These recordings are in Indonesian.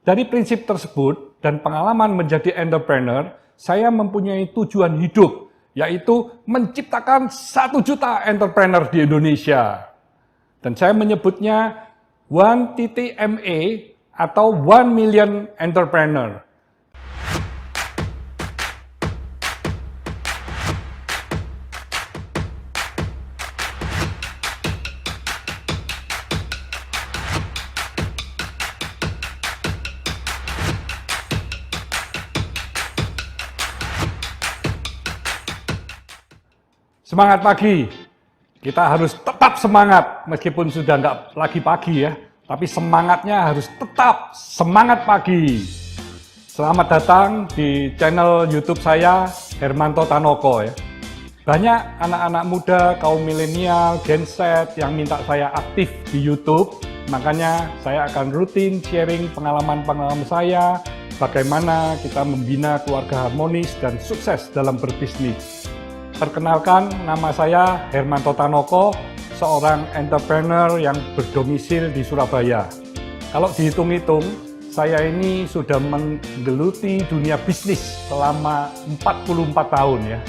Dari prinsip tersebut dan pengalaman menjadi entrepreneur, saya mempunyai tujuan hidup, yaitu menciptakan 1 juta entrepreneur di Indonesia. Dan saya menyebutnya 1.ME atau 1 million entrepreneur. Semangat pagi, kita harus tetap semangat meskipun sudah nggak lagi pagi ya, tapi semangatnya harus tetap semangat pagi. Selamat datang di channel YouTube saya, Hermanto Tanoko ya. Banyak anak-anak muda, kaum milenial, Gen Z yang minta saya aktif di YouTube, makanya saya akan rutin sharing pengalaman-pengalaman saya, bagaimana kita membina keluarga harmonis dan sukses dalam berbisnis. Perkenalkan, nama saya Hermanto Tanoko, seorang entrepreneur yang berdomisil di Surabaya. Kalau dihitung-hitung, saya ini sudah menggeluti dunia bisnis selama 44 tahun ya.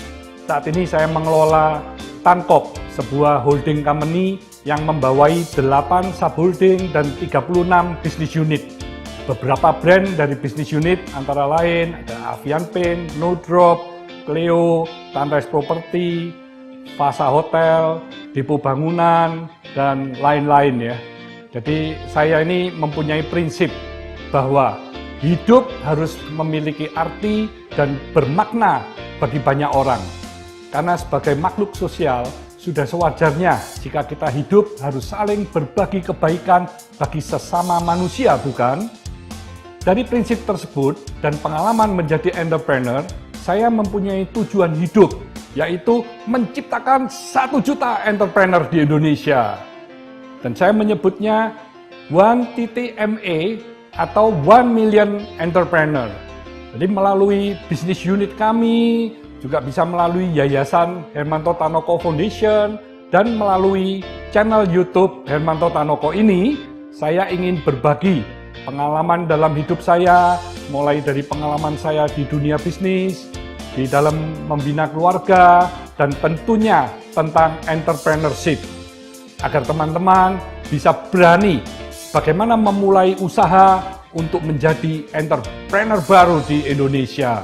Saat ini saya mengelola Tankop, sebuah holding company yang membawai 8 subholding dan 36 bisnis unit. Beberapa brand dari bisnis unit antara lain ada Avian Paint, No Drop, Cleo, Sunrise Property, Fasa Hotel, Depo Bangunan, dan lain-lain ya. Jadi saya ini mempunyai prinsip bahwa hidup harus memiliki arti dan bermakna bagi banyak orang. Karena sebagai makhluk sosial, sudah sewajarnya jika kita hidup harus saling berbagi kebaikan bagi sesama manusia, bukan? Dari prinsip tersebut dan pengalaman menjadi entrepreneur, saya mempunyai tujuan hidup, yaitu menciptakan 1 juta entrepreneur di Indonesia. Dan saya menyebutnya 1.ME atau 1 million entrepreneur. Jadi melalui bisnis unit kami, juga bisa melalui Yayasan Hermanto Tanoko Foundation, dan melalui channel YouTube Hermanto Tanoko ini, saya ingin berbagi pengalaman dalam hidup saya, mulai dari pengalaman saya di dunia bisnis, di dalam membina keluarga, dan tentunya tentang entrepreneurship. Agar teman-teman bisa berani bagaimana memulai usaha untuk menjadi entrepreneur baru di Indonesia.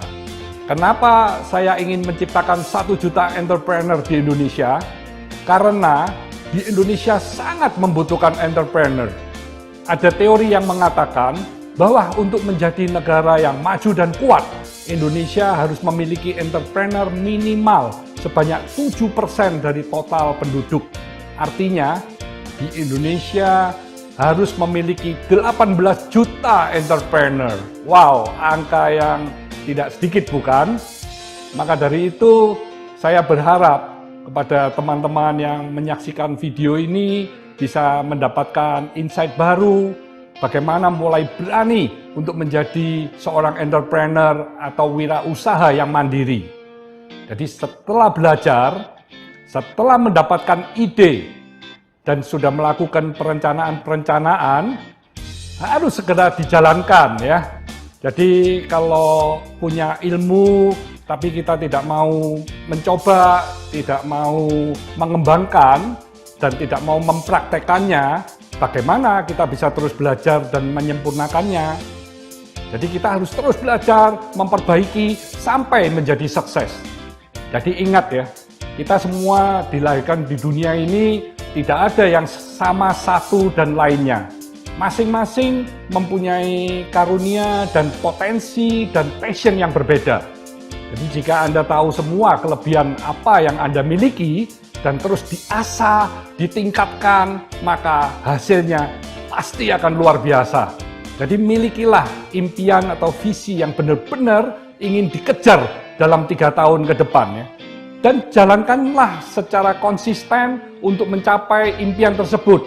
Kenapa saya ingin menciptakan 1 juta entrepreneur di Indonesia? Karena di Indonesia sangat membutuhkan entrepreneur. Ada teori yang mengatakan bahwa untuk menjadi negara yang maju dan kuat, Indonesia harus memiliki entrepreneur minimal sebanyak 7% dari total penduduk. Artinya, di Indonesia harus memiliki 18 juta entrepreneur. Wow, angka yang tidak sedikit bukan? Maka dari itu, saya berharap kepada teman-teman yang menyaksikan video ini bisa mendapatkan insight baru, bagaimana mulai berani untuk menjadi seorang entrepreneur atau wirausaha yang mandiri. Jadi setelah belajar, setelah mendapatkan ide, dan sudah melakukan perencanaan-perencanaan, harus segera dijalankan ya. Jadi kalau punya ilmu, tapi kita tidak mau mencoba, tidak mau mengembangkan, dan tidak mau mempraktekannya, bagaimana kita bisa terus belajar dan menyempurnakannya? Jadi kita harus terus belajar, memperbaiki sampai menjadi sukses. Jadi ingat ya, kita semua dilahirkan di dunia ini tidak ada yang sama satu dan lainnya. Masing-masing mempunyai karunia dan potensi dan passion yang berbeda. Jadi jika Anda tahu semua kelebihan apa yang Anda miliki, dan terus diasah, ditingkatkan, maka hasilnya pasti akan luar biasa. Jadi milikilah impian atau visi yang benar-benar ingin dikejar dalam 3 tahun ke depan ya. Dan jalankanlah secara konsisten untuk mencapai impian tersebut.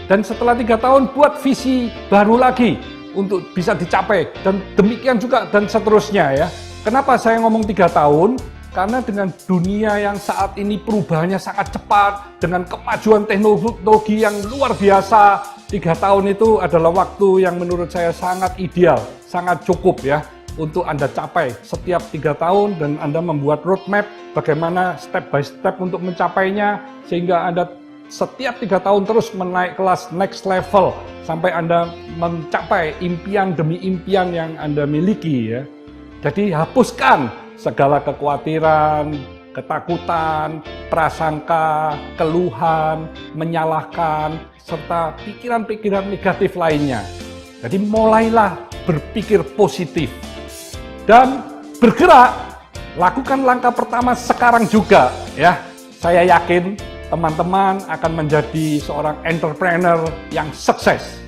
Dan setelah 3 tahun buat visi baru lagi untuk bisa dicapai. Dan demikian juga dan seterusnya ya. Kenapa saya ngomong 3 tahun? Karena dengan dunia yang saat ini perubahannya sangat cepat, dengan kemajuan teknologi yang luar biasa, 3 tahun itu adalah waktu yang menurut saya sangat ideal, sangat cukup ya untuk Anda capai setiap 3 tahun, dan Anda membuat roadmap bagaimana step by step untuk mencapainya, sehingga Anda setiap 3 tahun terus menaik kelas next level sampai Anda mencapai impian demi impian yang Anda miliki ya. Jadi hapuskan segala kekhawatiran, ketakutan, prasangka, keluhan, menyalahkan, serta pikiran-pikiran negatif lainnya. Jadi mulailah berpikir positif dan bergerak. Lakukan langkah pertama sekarang juga ya. Saya yakin teman-teman akan menjadi seorang entrepreneur yang sukses.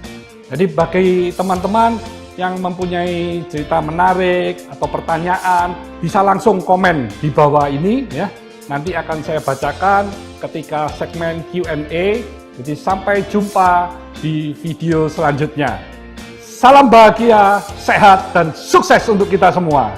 Jadi bagi teman-teman yang mempunyai cerita menarik atau pertanyaan, bisa langsung komen di bawah ini ya. Nanti akan saya bacakan ketika segmen Q&A. Jadi sampai jumpa di video selanjutnya. Salam bahagia, sehat, dan sukses untuk kita semua.